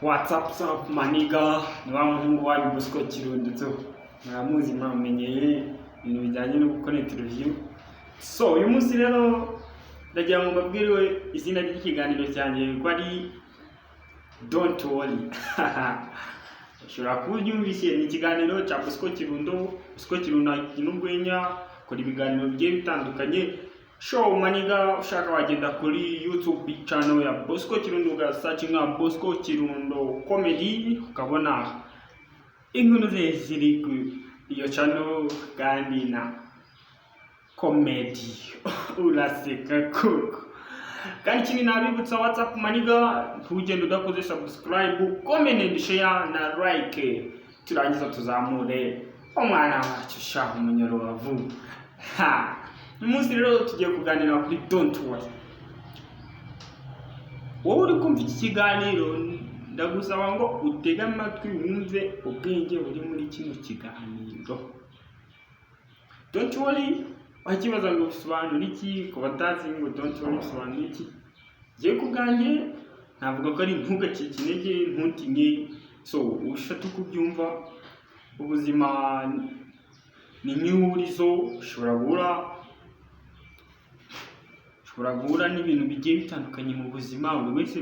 WhatsApp maniga ni wa muhungu wanyu Bosco Kirundutso muramuzi mwamenyeye ibintu bijyanye no gukora interview. So uyu munsi rero ndagira ngo mbabwire izina ry'ikiganiro cyanjye ko ari don't worry. Ushobora kubyumvise ni ikiganiro cya Bosco Kirundo n'urwenya kora ibiganiro bigiye bitandukanye. Show maniga ushaka wagenda kuri YouTube channel ya Bosco Kirundo ugasearchinga Bosco Kirundo comedy ukabona inkuru ziri ku iyo channel kandi na comedy uraseka kuko. Kandi ikindi nabibutsa WhatsApp maniga ntugende udakoze subscribe, comment and share na like, turangiza tuzamure umwana wacu sha umunyarubavu. Umunsi rero tugiye kuganira kuri don't worry. Wowe uri kumva iki kiganiro ndagusaba ngo utege amatwi wumve ubwenge buri muri kino kiganiro. Don't worry wakibaza ngo bisobanura iki, ku batazi ngo don't worry bisobanura iki. Je kubwanjye navuga ko ari ntugacikintege, ntutinye. So ushaka kubyumva ubuzima ni nyurizo ushobora guhura n'ibintu bigiye bitandukanye mu buzima. Buri wese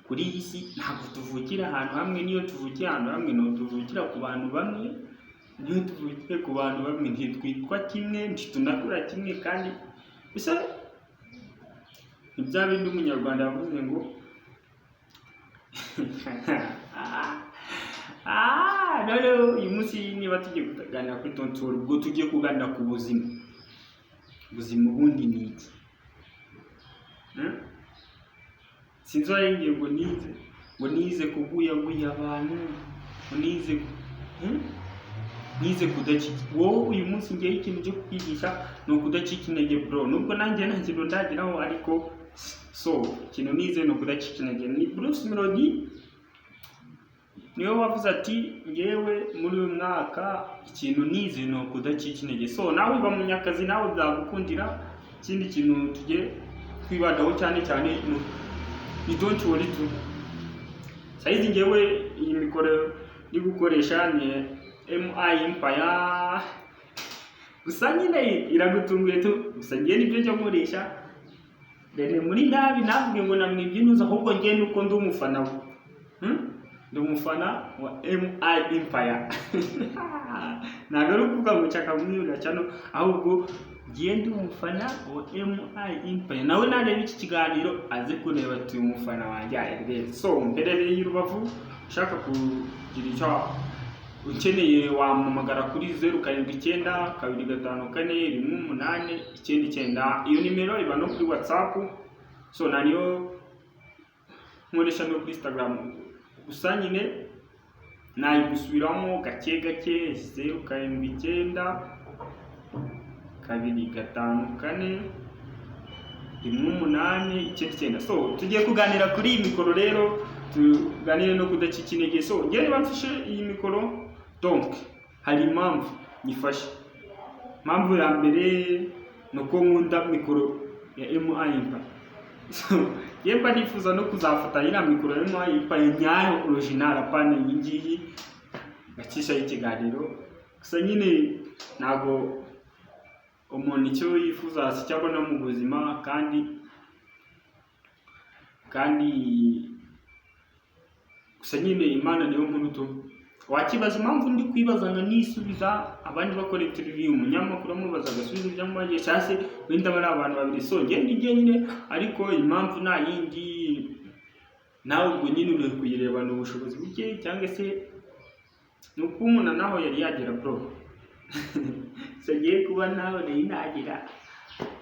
kuri iyi si ntabwo tuvukira ahantu hamwe, niyo tuvukiye ahantu hamwe no tuvukira ku bantu bamwe, niyo tuvukiye ku bantu bamwe ntitwitwa kimwe, ntitunakura kimwe. Kandi bisa ibya bindi umunyarwanda yavuze ngo none uyu munsi niba tugiye kuganira kuri don't worry, ubwo tugiye kuganira ku buzima. Ubuzima ubundi ni iki? Sinzi waringiye ngo nize kuguyaguya abantu, nize kudacika. Wowe uyu munsi ngiye ikintu cyo kwigisha no kudacika intege bro, nubwo nanjye nta kintu ndagiraho, ariko so ikintu nize no kudacika intege. Ni Bruce Melody niwe wavuze ati ngewe muri uyu mwaka ikintu nize no kudacika intege. So nawe uba munyakazi, nawe byagukundira. Ikindi kintu tujye kwibandaho cyane ni don't worry too. Saizi ngewe iyi mikoro ndi gukoresha ni MIE. Gusa nyine iragutunguye tu, gusa ngiye nibyo njya nkoresha. Rene muri nabi navuge ngo namwibye nuza, ahubwo ngiye nuko ndi umufana we. Ndi umufana wa MIE. Ntabwo ari ukuvuga ngo nshaka kumwibura cyane, ahubwo ngiye ndi umufana wa MIE. Nawe nareba iki kiganiro aze kureba ati umufana wanjye arebe. So mbereye y'Urubavu ushaka kugira icyo ukeneye wampamagara kuri 0792541899. Iyo nimero iba no kuri WhatsApp. So naniyo nkoresha no kuri Instagram. Gusa nyine nayigusubiramo gake gake 0792541899. So tugiye kuganira kuri iyi mikoro rero, tuganire no kudacika intege. So ngiye bamfishe iyi mikoro, donc hari impamvu nyifashe. Impamvu ya mbere nuko nkunda mikoro ya MIE. So yemba nifuza no kuzafata iriya mikoro ya MIE nyayo original, apana iyi gacisha y'ikiganiro. Gusa nyine ntago umuntu icyo yifuza si cyabona mu buzima, kandi gusa nyine Imana niyo nkuru tu. Wakibaza impamvu ndi kwibaza ngo nisubiza abandi bakora interview, umunyamakuru amubaza agasubizo by'amwaje cyase wenda bari abantu babiri. So ngiye nyine, ariko impamvu nta yindi, nawe ubwo nyine uri kuyireba n'ubushobozi buke cyangwa se nuko umuntu naho yari yagera bro. Sagiye kuba nawe nagira,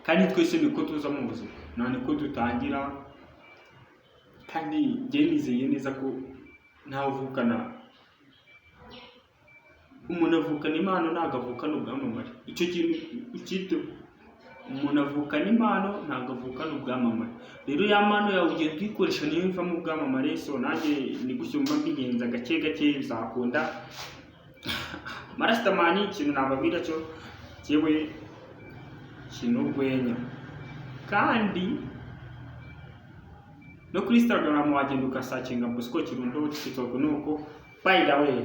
kandi twese niko tuza mu buzima, none ko dutangira. Kandi ngiye nizeye neza ko ntawe uvukana, umuntu avukana impano ntabwo avukana ubwamamare. Icyo kintu ukite, umuntu avukana impano ntabwo avukana ubwamamare. Rero ya mpano yawe ugenda uyikoresha niyo ivamo ubwamamare. So nanjye ni gushyumva mbigenza gake gake bizakunda. Marastamani ikintu nababwira cyo cyewe kintu urwenya, kandi no kuri Instagram wagenda ukasacinga Bosco Kirundo, TikTok nuko. By the way,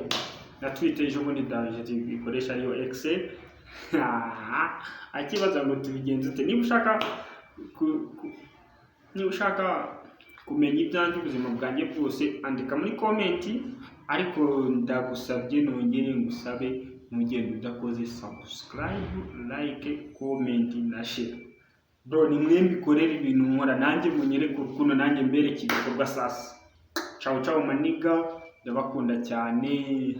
na Twitter ejo bundi ndaje ikoresha ariyo Excel. Akibaza ngo tubigenze ute, niba ushaka kumenya ibyanjye ubuzima bwanjye bwose andika muri comment, ariko ndagusabye nongere ngusabe mugende udakoze subscribe, like, comment na share. Bro, ni mwe mbikorera ibintu nkora, nanjye munyereke urukundo, nanjye mbereke ibikorwa sasa. Ciao maniga, ndabakunda cyane.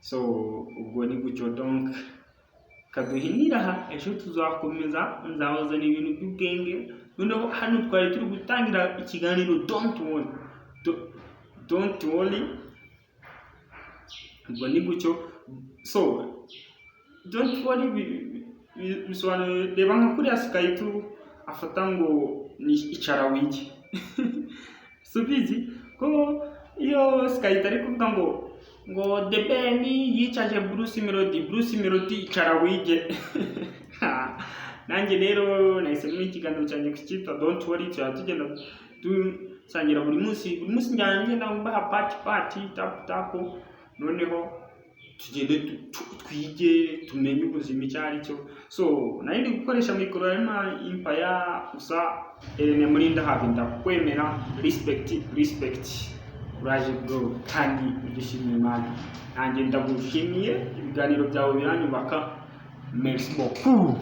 So ubwo ni gucyo donc kaduhinira aha, ejo tuzakomeza nzabazana ibintu by'ubwenge. Noneho hano twari turi gutangira ikiganiro don't worry. Ubwo ni gucyo, so don't worry bisobanura reba nka kuri Skype afata ngo ni icara wige. Subizi ko iyo Skype ari kuvuga ngo The Ben yicaje Bruce Melody icara wige. Nanjye rero nahise mu ikiganiro cyanjye cyitwa don't worry, tugenda dusangira buri munsi njyanye nambaha party tap. Noneho tugende twige tumenye ubuzima icyo ari cyo. So nari ndi gukoresha mikoro ya impaya gusa Erne muri ndahaga ndakwemera, respect uraje bro, kandi ugishimye Imana. Nanjye ndagushimiye, ibiganiro byawe biranyubaka. Merci beaucoup.